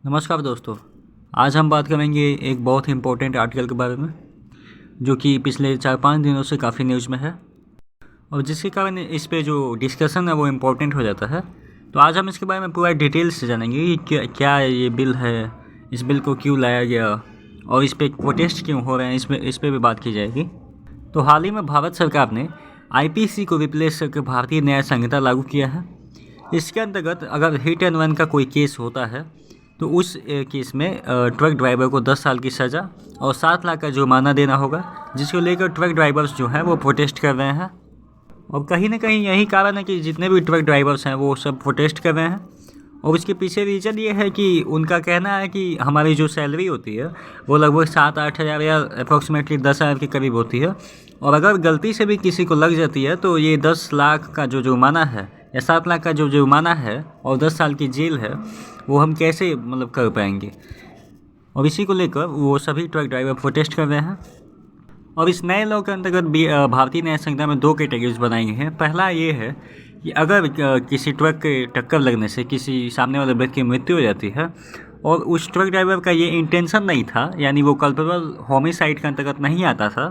नमस्कार दोस्तों। आज हम बात करेंगे एक बहुत ही इम्पोर्टेंट आर्टिकल के बारे में जो कि पिछले 4-5 दिनों से काफ़ी न्यूज़ में है और जिसके कारण इस पे जो डिस्कशन है वो इम्पोर्टेंट हो जाता है। तो आज हम इसके बारे में पूरा डिटेल से जानेंगे कि क्या ये बिल है, इस बिल को क्यों लाया गया और इस पर प्रोटेस्ट क्यों हो रहे हैं, इस पर भी बात की जाएगी। तो हाल ही में भारत सरकार ने IPC को रिप्लेस करके भारतीय न्याय संहिता लागू किया है। इसके अंतर्गत अगर हिट एंड रन का कोई केस होता है तो उस केस में ट्रक ड्राइवर को 10 साल की सज़ा और 7 लाख का जुर्माना देना होगा, जिसको लेकर ट्रक ड्राइवर्स जो हैं वो प्रोटेस्ट कर रहे हैं। और कहीं ना कहीं यही कारण है कि जितने भी ट्रक ड्राइवर्स हैं वो सब प्रोटेस्ट कर रहे हैं। और इसके पीछे रीज़न ये है कि उनका कहना है कि हमारी जो सैलरी होती है वो लगभग 7-8 हज़ार या अप्रॉक्सीमेटली 10 हज़ार के करीब होती है। और अगर गलती से भी किसी को लग जाती है तो ये 10 लाख का जो जुर्माना है या 7 लाख का जो जुर्माना है और 10 साल की जेल है वो हम कैसे कर पाएंगे। और इसी को लेकर वो सभी ट्रक ड्राइवर प्रोटेस्ट कर रहे हैं। और इस नए लॉ के अंतर्गत भारतीय न्याय संहिता में 2 कैटेगरीज बनाई गई हैं। पहला ये है कि अगर किसी ट्रक के टक्कर लगने से किसी सामने वाले व्यक्ति की मृत्यु हो जाती है और उस ट्रक ड्राइवर का ये इंटेंशन नहीं था, यानी वो कल्पेबल होमिसाइड के अंतर्गत नहीं आता था,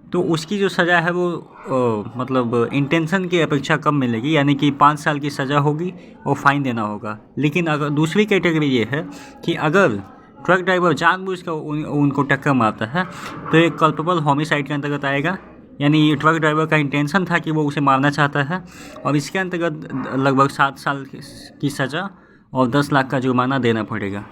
तो उसकी जो सज़ा है वो इंटेंशन की अपेक्षा कम मिलेगी, यानी कि 5 साल की सज़ा होगी और फाइन देना होगा। लेकिन अगर दूसरी कैटेगरी ये है कि अगर ट्रक ड्राइवर जानबूझकर उनको टक्कर मारता है तो ये कल्पेबल होमिसाइड के अंतर्गत आएगा, यानी ट्रक ड्राइवर का इंटेंशन था कि वो उसे मारना चाहता है और इसके अंतर्गत लगभग 7 साल की सज़ा और 10 लाख का जुर्माना देना पड़ेगा।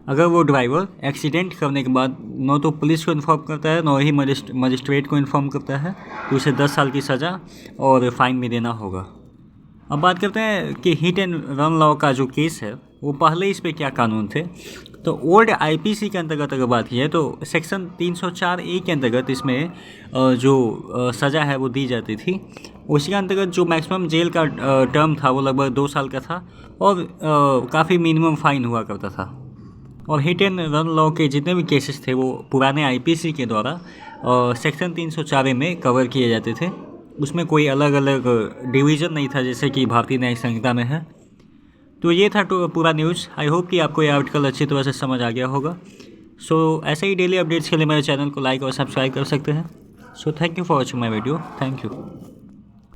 अगर वो ड्राइवर एक्सीडेंट करने के बाद न तो पुलिस को इन्फॉर्म करता है न ही मजिस्ट्रेट को इन्फॉर्म करता है तो उसे 10 साल की सज़ा और फाइन भी देना होगा। अब बात करते हैं कि हिट एंड रन लॉ का जो केस है वो पहले इस पे क्या कानून थे। तो ओल्ड IPC के अंतर्गत अगर बात की है तो सेक्शन 304A के अंतर्गत इसमें जो सज़ा है वो दी जाती थी। उसके अंतर्गत जो मैक्सिमम जेल का टर्म था वो लगभग 2 साल का था और काफ़ी मिनिमम फाइन हुआ करता था। और हिट एंड रन लॉ के जितने भी केसेस थे वो पुराने IPC के द्वारा सेक्शन 304A में कवर किए जाते थे। उसमें कोई अलग अलग डिवीज़न नहीं था जैसे कि भारतीय न्यायिक संहिता में है। तो ये था पूरा न्यूज़। आई होप कि आपको ये आर्टिकल अच्छी तरह से समझ आ गया होगा। सो ऐसे ही डेली अपडेट्स के लिए मेरे चैनल को लाइक और सब्सक्राइब कर सकते हैं। So thank you for watching my video. Thank you.